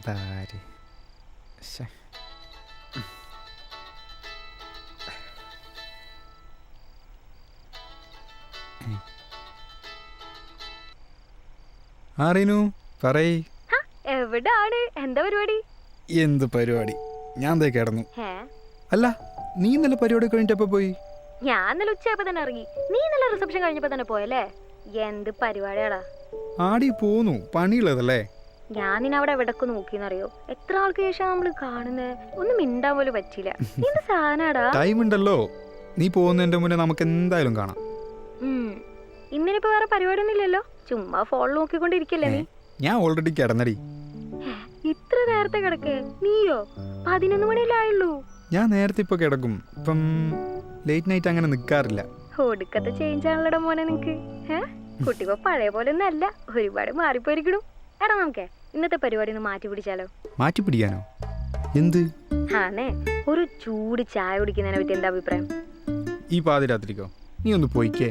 ഇതാര് ശ്ശെ. ആറിനു പറയ്. എവിടാണ്? എന്താ പരിപാടി? എന്ത് പരിപാടി? ഞാൻ ദേ കിടന്നു. ഹേ, അല്ല, നീ ഇന്നലെ പരിപാടി കഴിഞ്ഞപ്പോ പോയി? ഞാൻ ഇന്നലെ ഉച്ചയായപ്പോ തന്നെ ഇറങ്ങി. നീ ഇന്നലെ റിസപ്ഷൻ കഴിഞ്ഞപ്പോ തന്നെ പോയല്ലേ? എന്ത് പരിപാടിയാടാ? ആടി പോന്നു, പണിയുള്ളതല്ലേ. ഞാൻ നിന്നെ അവിടെ എവിടൊക്കെ നോക്കിന്നറിയോ? എത്ര ആൾക്ക് ശേഷം നമ്മള് കാണുന്നത്? ഒന്നും മിണ്ടാൻ പോലും പറ്റില്ല. എന്ത് സാധനാടാ? ടൈം ഉണ്ടല്ലോ, നീ പോകുന്നതിന്റെ മുന്നേ നമുക്ക് എന്തായാലും കാണാം. ഇന്നിനിപ്പോ വേറെ പരിപാടിയൊന്നും ഇല്ലല്ലോ? ചുമ്മാ ഫോൺ നോക്കിക്കൊണ്ടിരിക്കല്ലേ നീ? ഞാൻ ഓൾറെഡി കിടന്നടി. ഇത്ര നേരത്തെ കിടക്കേ? നീയോ? 11 മണിയല്ലേ ആയുള്ളൂ. ഞാൻ നേരത്തെ ഇപ്പൊ കിടക്കും. ഇപ്പം ലേറ്റ് നൈറ്റ് അങ്ങനെ നിക്കാറില്ല. ഒടുക്കത്തെ ചേഞ്ച് ആണല്ലോടാ മോനെ നിനക്ക്. കുട്ടിപ്പോ പഴയ പോലെ ഒന്നും അല്ല, ഒരുപാട് മാറിപ്പോയിരിക്കണം. എടാ നമുക്കേ ഇന്നത്തെ പരിപാടി ഒന്ന് മാറ്റി പിടിച്ചാലോ? മാറ്റി പിടിക്കാനോ? എന്ത്? ആണേ, ഒരു ചൂട് ചായ കുടിക്കുന്നതിനെ പറ്റി എന്താ അഭിപ്രായം? ഈ പാതിരാത്രിക്കോ? നീ ഒന്ന് പോയിക്കേ.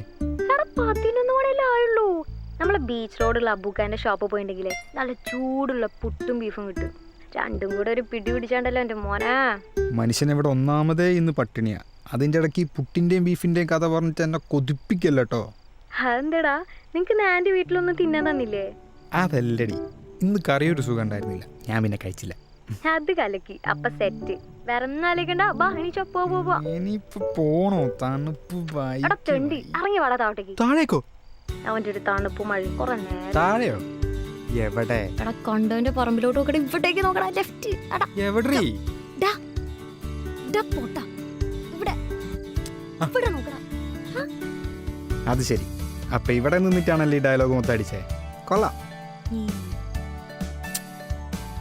11 മണിയല്ലേ ആയുള്ളൂ. നമ്മളെ ബീച്ച് റോഡുള്ള അബൂക്കാന്റെ ഷോപ്പ് പോയിണ്ടെങ്കിലേ നല്ല ചൂടുള്ള പുട്ടും ബീഫും കിട്ടും. രണ്ടും കൂടെ ഒരു പിടി പിടിച്ചാണ്ടല്ലോ എന്റെ മോനാ. മനുഷ്യൻ ഇവിടെ ഒന്നാമതേ ഇന്ന് പട്ടിണിയാ. അതിന്റെ ഇടയ്ക്ക് പുട്ടിന്റെയും ബീഫിന്റെയും കഥ പറഞ്ഞിട്ട് എന്നെ കൊതിപ്പിക്കല്ലോ. അതെന്താടാ, നിനക്ക് ആന്റി വീട്ടിലൊന്നും തിന്നാൻ തന്നില്ലേ? അതല്ലടി, ഇന്ന് കറിയൊരു സുഖം ഉണ്ടായിരുന്നില്ല, ഞാൻ പിന്നെ കഴിച്ചില്ല. അത് കലക്കി. അപ്പൊ സെറ്റ്. വേറെ ഒന്നും ആലോചിക്കണ്ട. ബാ എണീച്ചോ, പോ. ഇനിയിപ്പോ പോണോ? തണുപ്പ് എടാ തെണ്ടി, ഇറങ്ങി വാടാ താഴത്തേക്ക്. താഴേക്കോ? അവന്റെ ഒരു തണുപ്പ് മഴ കുറെ നേരം. താഴെയോ? എവിടെ? എടാ കണ്ടവന്റെ പറമ്പിലോട്ട് നോക്കടാ, ഇവിടേക്ക് നോക്കടാ, ലെഫ്റ്റ്. എവിടെ? പോട്ടാ ഇവിടെ ഇവിടെ നോക്കടാ. അത് ശരി, അപ്പൊ ഇവിടെ നിന്നിട്ടാണല്ലേ ഈ ഡയലോഗ് മൊത്തം അടിച്ചേ. കൊള്ളാം.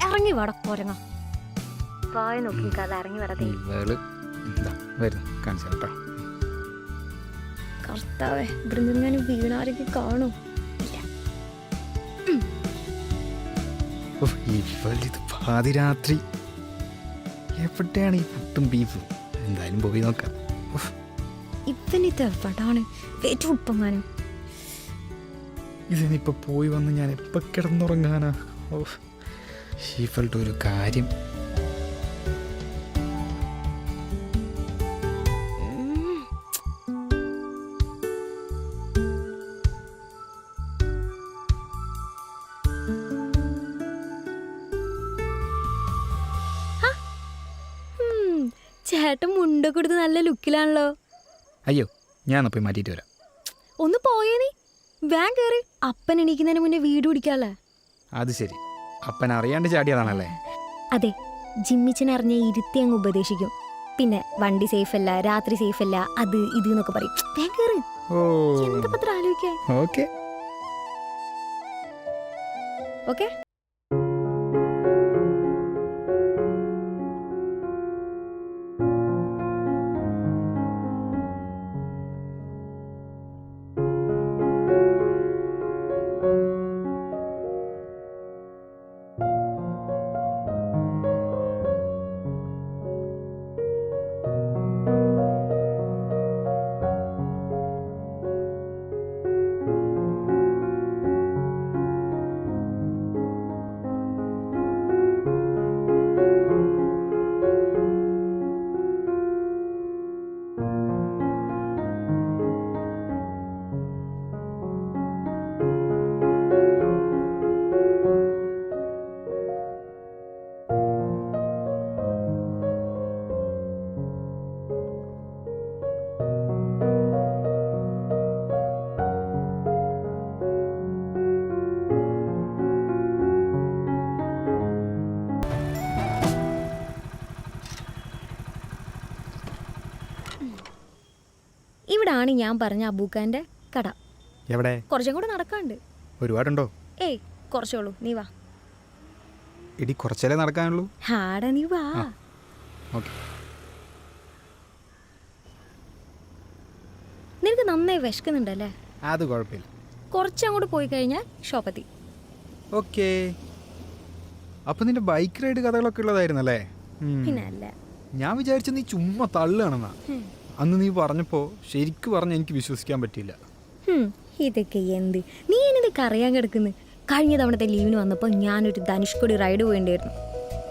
ഇറങ്ങി വാടാ കൊരങ്ങ. വായ നോക്കി കഥ ഇറങ്ങി വരതേ. വരുന്നു, കാണിച്ചു കേട്ടോ. കർത്താവേ, ഇവിടെ നിന്ന് വീണാരൊക്കെ കാണൂ. ഇവളിത് പാതിരാത്രി എവിടെയാണ് ഈ പുട്ടും ബീഫും? എന്തായാലും പോയി നോക്കാം. ഇവനിത് എവിടാണ്? ഉപ്പങ്ങാനും ഇതിനിപ്പോ പോയി വന്ന് ഞാൻ എപ്പോ കിടന്നുറങ്ങാനാ? ഇവളുടെ ഒരു കാര്യം. ചേട്ടൻ മുണ്ടൊക്കെ എടുത്ത് നല്ല ലുക്കിലാണല്ലോ. അയ്യോ, ഞാൻ പോയി മാറ്റിയിട്ട് വരാം. ഒന്ന് പോയേ നീ. വാൻ കയറി. അപ്പൻ എണീക്കുന്നതിന് മുന്നേ വീട് പിടിക്കാല്ലേ? അത് ശരി, അപ്പൻ അറിയാണ്ട് ചാടിയതാണല്ലേ? അതെ, ജിമ്മിച്ചനറിഞ്ഞ ഇരുത്തി അങ്ങ് ഉപദേശിക്കും. പിന്നെ വണ്ടി സേഫ് അല്ല, രാത്രി സേഫ് അല്ല, അത് ഇത് എന്നൊക്കെ പറയും. വാൻ കയറി. എന്താ പത്ര ആലോചിക്കാൻ? Okay okay. ഇവിടാണ് ഞാൻ പറഞ്ഞ അബൂക്കാന്റെ കട. എവിടെ? കുറച്ചും കൂടെ നടക്കാണ്ട്. ഒരുപാടുണ്ടോ? ഏയ് കുറച്ചോളൂ, നീ വാ. ഇടി കുറച്ചല്ലേ നടക്കാനുള്ളൂ. ഹാടാ, നീ വാ. ഓക്കെ. നിനക്ക് നന്നായി വിശക്കുന്നുണ്ടല്ലേ? അത് കുഴപ്പമില്ല. കുറച്ചങ്ങോട്ട് പോയി കഴിഞ്ഞാൽ ഷോപ്പെത്തി. ഓക്കെ. അപ്പൊ നിന്റെ ബൈക്ക് റൈഡ് കഥകളൊക്കെ ഉള്ളതായിരുന്നല്ലേ? പിന്നെ അല്ല, ഞാൻ വിചാരിച്ചു നീ ചുമ്മാ തള്ളുകയാണെന്നാ. അന്ന് നീ പറഞ്ഞപ്പോ ശരിക്കും പറഞ്ഞ എനിക്ക് വിശ്വസിക്കാൻ പറ്റിയില്ല. ഇതൊക്കെ എന്ത്? നീ എന്നതൊക്കെ അറിയാൻ കിടക്കുന്നു? കഴിഞ്ഞ തവണത്തെ ലീവിന് വന്നപ്പോൾ ഞാനൊരു ധനുഷ്കോടി റൈഡ് പോയിണ്ടായിരുന്നു.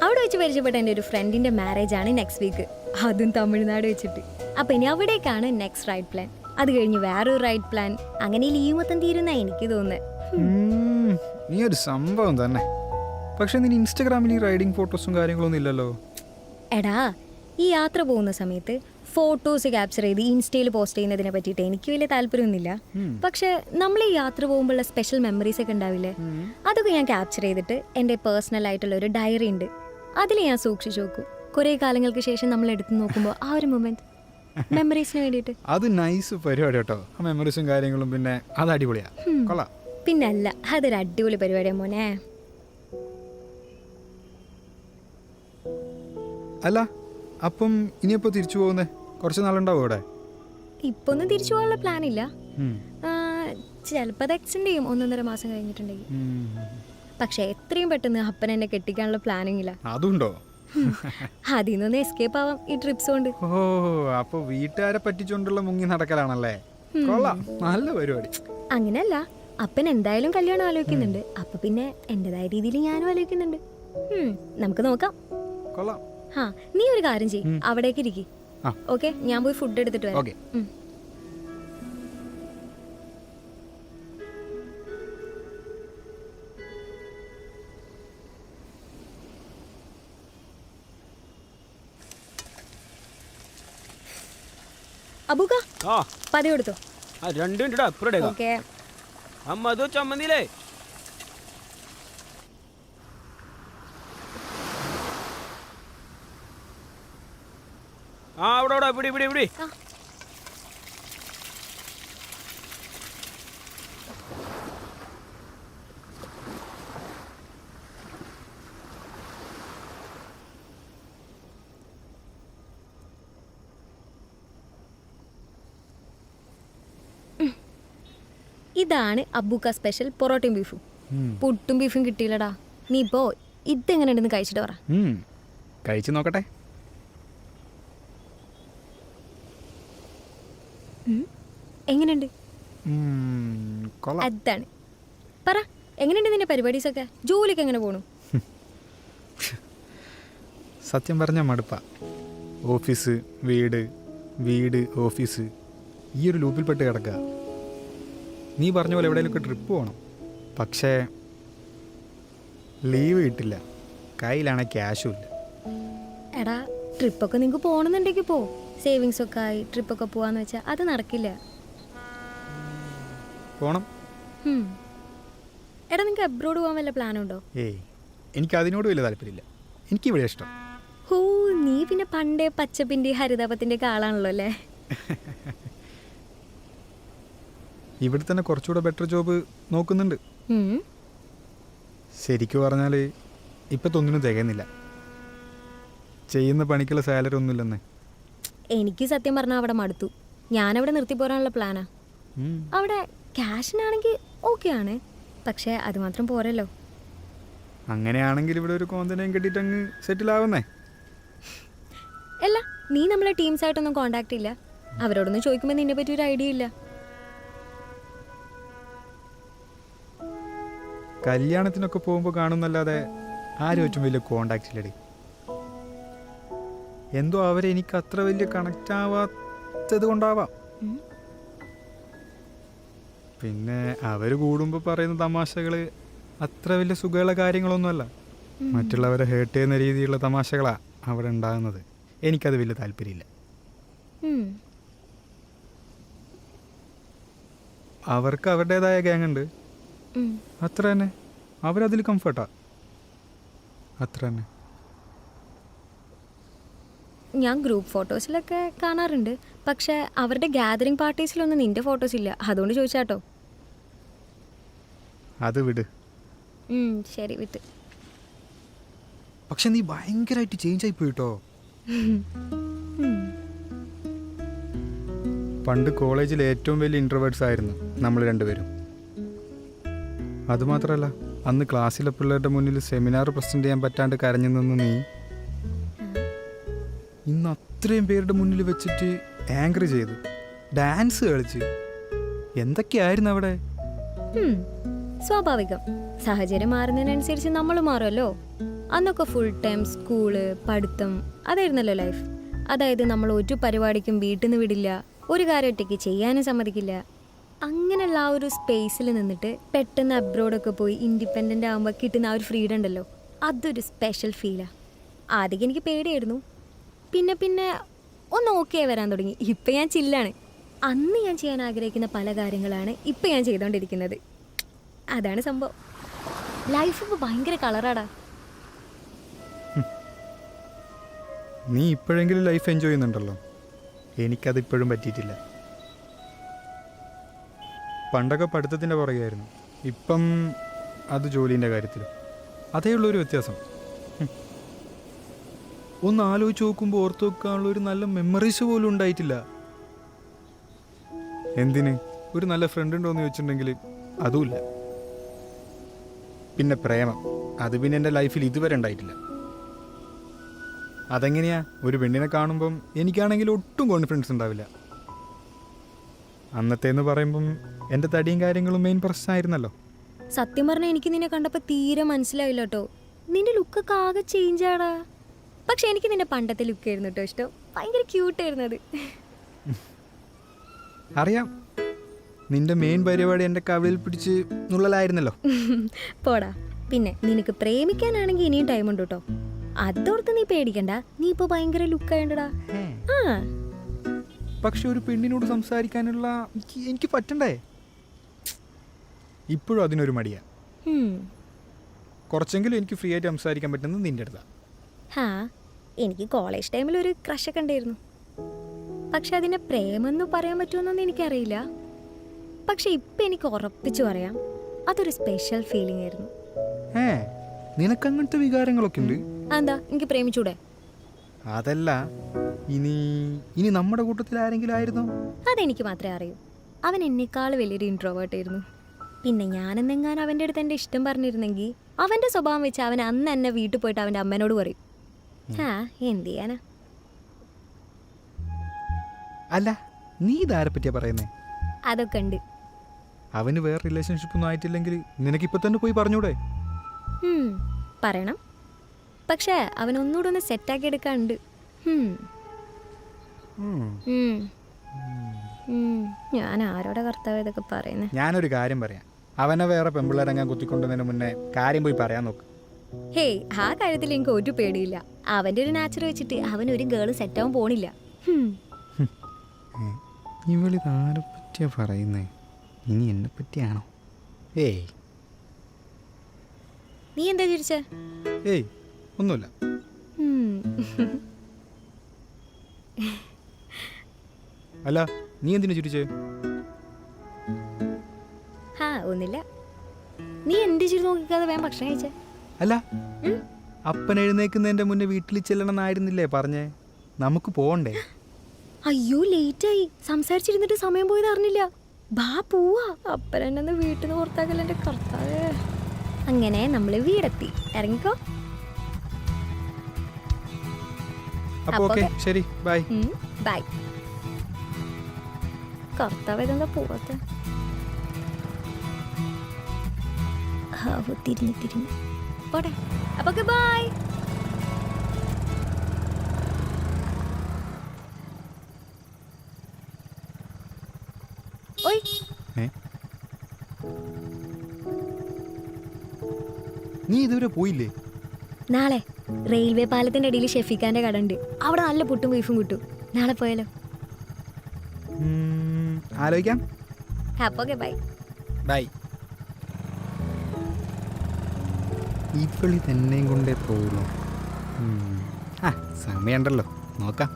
അവിടെ വെച്ച് പരിചയപ്പെട്ട എൻ്റെ ഒരു ഫ്രണ്ടിൻ്റെ മാരേജാണ് നെക്സ്റ്റ് വീക്ക്, അതും തമിഴ്നാട് വെച്ചിട്ട്. അപ്പം ഇനി അവിടേക്കാണ് നെക്സ്റ്റ് റൈഡ് പ്ലാൻ. അത് കഴിഞ്ഞ് വേറൊരു റൈഡ് പ്ലാൻ. അങ്ങനെ ലീവ് മൊത്തം തീരുന്ന എനിക്ക് തോന്നുന്നത്. നീ ഒരു സംഭവം തന്നെ. പക്ഷെ നിന്റെ ഇൻസ്റ്റാഗ്രാമിൽ ഈ റൈഡിങ് ഫോട്ടോസും കാര്യങ്ങളൊന്നും ഇല്ലല്ലോ. എടാ, ഈ യാത്ര പോകുന്ന സമയത്ത് ഫോട്ടോസ് ക്യാപ്ചർ ചെയ്ത് ഇൻസ്റ്റയിൽ പോസ്റ്റ് ചെയ്യുന്നതിനെ പറ്റിയിട്ട് എനിക്ക് വലിയ താല്പര്യമൊന്നുമില്ല. പക്ഷെ നമ്മൾ ഈ യാത്ര പോകുമ്പോഴുള്ള സ്പെഷ്യൽ മെമ്മറീസ് ഒക്കെ ഉണ്ടാവില്ലേ, അതൊക്കെ ഞാൻ ക്യാപ്ചർ ചെയ്തിട്ട് എൻ്റെ പേഴ്സണൽ ആയിട്ടുള്ള ഒരു ഡയറി ഉണ്ട്, അതിൽ ഞാൻ സൂക്ഷിച്ചു നോക്കും. കുറേ കാലങ്ങൾക്ക് ശേഷം നമ്മൾ എടുത്ത് നോക്കുമ്പോൾ ആ ഒരു മൊമെന്റ് മെമ്മറീസിന് വേണ്ടിയിട്ട്. അത് നൈസ് പരിപാടി കേട്ടോ. ആ മെമ്മറീസും കാര്യങ്ങളും പിന്നെ അത് അടിപൊളിയാ, കൊള്ളാം. പിന്നല്ല, അതൊരു അടിപൊളി പരിപാടിയാ മോനെ. അല്ല, അപ്പം ഇനിയെപ്പോ തിരിച്ചു പോകുന്നേ? കുറച്ച് നാളുണ്ടാവും ഇവിടെ? ഇപ്പൊ ഒന്നും തിരിച്ചു പോകാനുള്ള പ്ലാൻ ഇല്ല. ചിലപ്പോൾ അത് എക്സ്റ്റെൻഡ് ചെയ്യും 1.5 മാസം കഴിഞ്ഞിട്ടുണ്ടെങ്കിൽ. പക്ഷെ എത്രയും പെട്ടെന്ന് അപ്പൻ എന്നെ കെട്ടിക്കാനുള്ള പ്ലാനിങ് ഇല്ല. അതുണ്ടോ? അതിൽ നിന്ന് എസ്കേപ്പ് ആവാം ഈ ട്രിപ്സ് കൊണ്ട്. ഓ, അപ്പൊ വീട്ടുകാരെ പറ്റിച്ചോണ്ടുള്ള മുങ്ങി നടക്കലാണല്ലേ? കൊള്ളാം, നല്ല പരിപാടി. അങ്ങനെയല്ല, അപ്പൻ എന്തായാലും കല്യാണം ആലോചിക്കുന്നുണ്ട്. അപ്പൊ പിന്നെ എന്റേതായ രീതിയിൽ ഞാനും ആലോചിക്കുന്നുണ്ട്. നമുക്ക് നോക്കാം. കൊള്ളാം. ആ, നീ ഒരു കാര്യം ചെയ്യ്, അവിടേക്ക് ഇരിക്കും. ഓക്കെ, ഞാൻ പോയി ഫുഡ് എടുത്തിട്ട് വരാം. ഓക്കെ. അബൂക്ക, പതി കൊടുത്തോ. ഓക്കെ. അമ്മതോ ചമ്മന്തിയിലേ. ആ, അവിടെ പിടി പിടി പിടി. ഇതാണ് അബൂക്ക സ്പെഷ്യൽ പൊറോട്ടയും ബീഫും. പുട്ടും ബീഫും കിട്ടിയില്ലടാ. നീ ഇപ്പോ ഇതെങ്ങനെ ഉണ്ടെന്ന് കഴിച്ചിട്ട് പറ. കഴിച്ചു നോക്കട്ടെ. എങ്ങനെയുണ്ട്? അതാണ്. പറ, എങ്ങനെയുണ്ട് നിന്റെ പരിപാടീസ് ഒക്കെ? ജോലിക്ക് എങ്ങനെ പോണു? സത്യം പറഞ്ഞ മടുപ്പാ. ഓഫീസ് വീട്, വീട് ഓഫീസ്, ഈ ഒരു ലൂപ്പിൽപ്പെട്ട് കിടക്കുക. നീ പറഞ്ഞ പോലെ എവിടെയെങ്കിലുമൊക്കെ ട്രിപ്പ് പോകണം. പക്ഷേ ലീവ് കിട്ടില്ല, കയ്യിലാണെങ്കിൽ ക്യാഷും ഇല്ല. എടാ, ട്രിപ്പൊക്കെ നിങ്ങൾക്ക് പോകണമെന്നുണ്ടെങ്കിൽ പോ. സേവിങ്സ് ഒക്കെ ആയി ട്രിപ്പൊക്കെ പോവാന്ന് വെച്ചാൽ അത് നടക്കില്ല. പോണം. എടാ, നിങ്ങൾക്ക് അബ്രോഡ് പോകാൻ വല്ല പ്ലാനുണ്ടോ? ഏയ്, എനിക്ക് അതിനോട് വലിയ താല്പര്യമില്ല. എനിക്കിവിടെ ഇഷ്ടം. ഓ, നീ പിന്നെ പണ്ടേ പച്ചപ്പിൻ്റെ ഹരിതാപത്തിൻ്റെ ഒക്കെ ആളാണല്ലോ അല്ലേ? ഇവിടെ തന്നെ കുറച്ചുകൂടെ ബെറ്റർ ജോബ് നോക്കുന്നുണ്ട്. ശരിക്കും പറഞ്ഞാൽ ഇപ്പം ഒന്നിനും തികയുന്നില്ല. ചെയ്യുന്ന പണിക്കുള്ള സാലറി ഒന്നുമില്ലെന്നേ. എനിക്ക് സത്യം പറഞ്ഞാൽ അവിടെ മടുത്തു. ഞാനവിടെ നിർത്തി പോരാനുള്ള പ്ലാനാ. അവിടെ ക്യാഷിനാണെങ്കിൽ ഓക്കെ ആണ്, പക്ഷേ അത് മാത്രം പോരല്ലോ. അങ്ങനെയാണെങ്കിൽ ഇവിടെ ഒരു കോന്തനെയും കെട്ടിയിട്ട് അങ്ങ് സെറ്റിൽ ആവുന്നേ. അല്ല, നീ നമ്മളെ ടീംസായിട്ടൊന്നും കോണ്ടാക്ട് ഇല്ല. അവരോടൊന്നും ചോദിക്കുമ്പോൾ നിന്നെ പറ്റി ഒരു ഐഡിയ ഇല്ല. കല്യാണത്തിനൊക്കെ പോകുമ്പോൾ കാണുന്നല്ലാതെ ആരും വെച്ചും വലിയ കോണ്ടാക്ട് ഇല്ലടി. എന്തോ അവരെ എനിക്ക് അത്ര വലിയ കണക്റ്റ് ആവാത്തത് കൊണ്ടാവാം. പിന്നെ അവർ കൂടുമ്പോൾ പറയുന്ന തമാശകൾ അത്ര വലിയ സുഖമുള്ള കാര്യങ്ങളൊന്നുമല്ല. മറ്റുള്ളവരെ ഹേർട്ട് ചെയ്യുന്ന രീതിയിലുള്ള തമാശകളാണ് അവിടെ ഉണ്ടാകുന്നത്. എനിക്കത് വലിയ താല്പര്യമില്ല. അവർക്ക് അവരുടേതായ ഗ്യാങ് ഉണ്ട്, അത്ര തന്നെ. അവരതിൽ കംഫർട്ടാ, അത്ര തന്നെ. ഞാൻ ഗ്രൂപ്പ് ഫോട്ടോസിലൊക്കെ കാണാറുണ്ട്, പക്ഷെ അവരുടെ ഗാദറിംഗ് പാർട്ടീസിലൊന്നും നിന്റെ ഫോട്ടോസ് ഇല്ല. അതുകൊണ്ട് ചോദിച്ചാട്ടോ. അത് വിട്. ശരി, വിട്ട്. പക്ഷെ നീ ഭയങ്കരമായിട്ട് ചേഞ്ച് ആയി പോയിട്ടോ. പണ്ട് കോളേജിൽ ഏറ്റവും വലിയ ഇൻട്രോവേർട്സ് ആയിരുന്നു നമ്മൾ രണ്ടുപേരും. അതുമാത്രമല്ല, അന്ന് ക്ലാസ്സിലെ പിള്ളേരുടെ മുന്നിൽ സെമിനാർ പ്രസൻറ്റ് ചെയ്യാൻ പറ്റാണ്ട് കരഞ്ഞു നിന്ന് നീ ഇന്ന് അത്രയും പേരുടെ മുന്നിൽ വെച്ചിട്ട് ആങ്കർ ചെയ്തു, ഡാൻസ് കളിച്ച്, എന്തൊക്കെയായിരുന്നു അവിടെ. സ്വാഭാവികം. സാഹചര്യം മാറുന്നതിനനുസരിച്ച് നമ്മൾ മാറുമല്ലോ. അന്നൊക്കെ ഫുൾ ടൈം സ്കൂള്, പഠിത്തം, അതായിരുന്നല്ലോ ലൈഫ്. അതായത് നമ്മൾ ഒരു പരിപാടിക്കും വീട്ടിൽ നിന്ന് വിടില്ല, ഒരു കാര്യം ഒറ്റയ്ക്ക് ചെയ്യാനും സമ്മതിക്കില്ല. അങ്ങനെയുള്ള ആ ഒരു സ്പേസിൽ നിന്നിട്ട് പെട്ടെന്ന് അബ്രോഡൊക്കെ പോയി ഇൻഡിപെൻഡൻ്റ് ആകുമ്പോൾ കിട്ടുന്ന ആ ഒരു ഫ്രീഡം ഉണ്ടല്ലോ, അതൊരു സ്പെഷ്യൽ ഫീലാണ്. ആദ്യം എനിക്ക് പേടിയായിരുന്നു, പിന്നെ പിന്നെ ഒന്ന് ഓക്കെ വരാൻ തുടങ്ങി. ഇപ്പം ഞാൻ ചില്ലാണ്. അന്ന് ഞാൻ ചെയ്യാൻ ആഗ്രഹിക്കുന്ന പല കാര്യങ്ങളാണ് ഇപ്പം ഞാൻ ചെയ്തുകൊണ്ടിരിക്കുന്നത്. അതാണ് സംഭവം. ലൈഫ് ഇപ്പോൾ ഭയങ്കര കളറാടാ. നീ ഇപ്പോഴെങ്കിലും ലൈഫ് എൻജോയ് ചെയ്യുന്നുണ്ടല്ലോ. എനിക്കത് ഇപ്പോഴും പറ്റിയിട്ടില്ല. പണ്ടൊക്കെ പഠിത്തത്തിൻ്റെ പുറകെയായിരുന്നു, ഇപ്പം അത് ജോലീൻ്റെ കാര്യത്തിൽ. അതേ ഉള്ളൊരു വ്യത്യാസം. ഒന്ന് ആലോചിച്ച് നോക്കുമ്പോൾ ഓർത്ത് വെക്കാനുള്ള ഒരു നല്ല മെമ്മറീസ് പോലും ഉണ്ടായിട്ടില്ല. എന്തിന്? ഒരു നല്ല ഫ്രണ്ട് ഉണ്ടോ എന്ന് ചോദിച്ചിട്ടുണ്ടെങ്കിൽ അതുമില്ല. പിന്നെ പ്രേമം, അത് പിന്നെ എൻ്റെ ലൈഫിൽ ഇതുവരെ ഉണ്ടായിട്ടില്ല. അതെങ്ങനെയാ? ഒരു പെണ്ണിനെ കാണുമ്പം എനിക്കാണെങ്കിൽ ഒട്ടും കോൺഫിഡൻസ് ഉണ്ടാവില്ല. അന്നത്തേന്ന് പറയുമ്പം എൻ്റെ തടിയും കാര്യങ്ങളും മെയിൻ പ്രശ്നമായിരുന്നല്ലോ. സത്യം പറഞ്ഞാൽ എനിക്ക് നിന്നെ കണ്ടപ്പോൾ തീരെ മനസ്സിലായില്ല കേട്ടോ. നിന്റെ ലുക്കൊക്കെ ആകെ ചേഞ്ച് ആടാ. പക്ഷെ എനിക്ക് നിന്റെ പണ്ടത്തെ ലുക്കായിരുന്നു കേട്ടോ ഇഷ്ടം. ഭയങ്കര ക്യൂട്ടായിരുന്നു അത്. അറിയാം, നിന്റെ മെയിൻ പരിപാടി എൻ്റെ കവിളിൽ പിടിച്ച് നുള്ളലായിരുന്നല്ലോ. പോടാ. പിന്നെ നിനക്ക് പ്രേമിക്കാനാണെങ്കിൽ ഇനിയും ടൈം ഉണ്ട് കേട്ടോ. അതോർത്ത് നീ പേടിക്കണ്ട. നീ ഇപ്പൊ ഭയങ്കര ലുക്കായണ്ടടാ. ആ, പക്ഷെ ഒരു പെണ്ണിനോട് സംസാരിക്കാനുള്ള എനിക്ക് പറ്റണ്ടേ? ഇപ്പോഴും അതിനൊരു മടിയാ. കുറച്ചെങ്കിലും എനിക്ക് ഫ്രീ ആയിട്ട് സംസാരിക്കാൻ പറ്റുന്നത് നിന്റെ അടുത്താ. ഹാ, എനിക്ക് കോളേജ് ടൈമിൽ ഒരു ക്രഷൊക്കെ ഉണ്ടായിരുന്നു. പക്ഷെ അതിനെ പ്രേമെന്ന് പറയാൻ പറ്റുമെന്നൊന്നും എനിക്കറിയില്ല. പക്ഷെ ഇപ്പം എനിക്ക് ഉറപ്പിച്ചു പറയാം, അതൊരു സ്പെഷ്യൽ ഫീലിംഗ് ആയിരുന്നു. നിനക്കങ്ങനത്തെ വികാരങ്ങളൊക്കെ ഉണ്ട്? എന്താ, എനിക്ക് പ്രേമിച്ചൂടെ? അതല്ല, ഇനി നമ്മുടെ കൂട്ടത്തിൽ ആരെങ്കിലും ആയിരുന്നോ? അതെനിക്ക് മാത്രമേ അറിയൂ. അവൻ എന്നെക്കാൾ വലിയൊരു ഇൻട്രോവേർട്ട് ആയിരുന്നു. പിന്നെ ഞാനെന്നെങ്ങാനും അവൻ്റെ അടുത്ത് എൻ്റെ ഇഷ്ടം പറഞ്ഞിരുന്നെങ്കിൽ അവൻ്റെ സ്വഭാവം വെച്ച് അവൻ അന്ന് എന്നെ വീട്ടിൽ പോയിട്ട് അവൻ്റെ അമ്മേനോട് പറയും. എന്ത് ചെയ്യാനാ? അല്ല, നീ ഇതാരെ പറ്റിയാ പറയുന്നേ? അതൊക്കെ ഉണ്ട്. അവന് വേറെ റിലേഷൻഷിപ്പ് ഒന്നും ആയിട്ടില്ലെങ്കിൽ നിനക്കിപ്പോ തന്നെ പോയി പറഞ്ഞൂടെ? പറയണം. പക്ഷേ അവനൊന്നുകൂടെ ഒന്ന് സെറ്റാക്കി എടുക്കാനുണ്ട്. ഞാൻ ആരോടെ കർത്താവ് ഇതൊക്കെ പറയുന്നത്? ഞാനൊരു കാര്യം പറയാം. അവനെ വേറെ പെമ്പിള്ളേരങ്ങാൻ കുത്തിക്കൊണ്ടുവന്നതിന് മുന്നേ കാര്യം പോയി പറയാൻ നോക്ക്. ഹേയ്, ആ കാര്യത്തിൽ എനിക്ക് ഒരു പേടിയില്ല. അവൻ്റെ ഒരു നാച്ചർ വെച്ചിട്ട് അവനൊരു ഗേള് സെറ്റാവാൻ പോണില്ല. ഇവളിതാരെ പറ്റിയാ പറയുന്നേ? ഇനി എന്നെ പറ്റിയാണോ? ഏയ് നീ എന്താ ചിരിച്ചേ? ഏയ് ഒന്നുമില്ല. അല്ല, നീ എന്തിനു ചിരിച്ചേ? ഒന്നില്ല. നീ എന്ത് ചെയ്ത് നോക്കിക്കാതെ വേഗം ഭക്ഷണം കഴിച്ചേ? അല്ല, അപ്പൻ എഴുന്നേക്കുന്നതിന്റെ മുന്നേ വീട്ടിൽ ചെല്ലണമെന്നായിരുന്നില്ലേ പറഞ്ഞേ? നമുക്ക് പോണ്ടേ? അയ്യോ, ലേറ്റായി. സംസാരിച്ചിരുന്നിട്ട് സമയം പോയത് അറിഞ്ഞില്ല. ബാ പോവാ. അപ്പൻ എന്നെ വീട്ടിൽ നിന്ന് പുറത്താക്കല്ല എൻ്റെ കർത്താവേ. അങ്ങനെ നമ്മൾ വീടെത്തി. ഇറങ്ങിക്കോ. അപ്പൊ ഓക്കേ, ശരി, ബൈ. ബൈ. കർത്താവ് ഇതെന്താ പോവാത്ത? തിരിഞ്ഞ് പോട്ടെ. അപ്പൊ ബൈ. ഓയ്, നീ ഇതുവരെ പോയില്ലേ? നാളെ റെയിൽവേ പാലത്തിന്റെ അടിയിൽ ഷെഫിക്കാന്റെ കട ഉണ്ട്. അവിടെ നല്ല പുട്ടും ബീഫും കിട്ടും. നാളെ പോയാലോ? ആലോചിക്കാം. അപ്പൊ ഓക്കെ, ബൈ. ബൈ. ഇപ്പളി തന്നെയും കൊണ്ടേ പോകുന്നു. സമയമുണ്ടല്ലോ, നോക്കാം.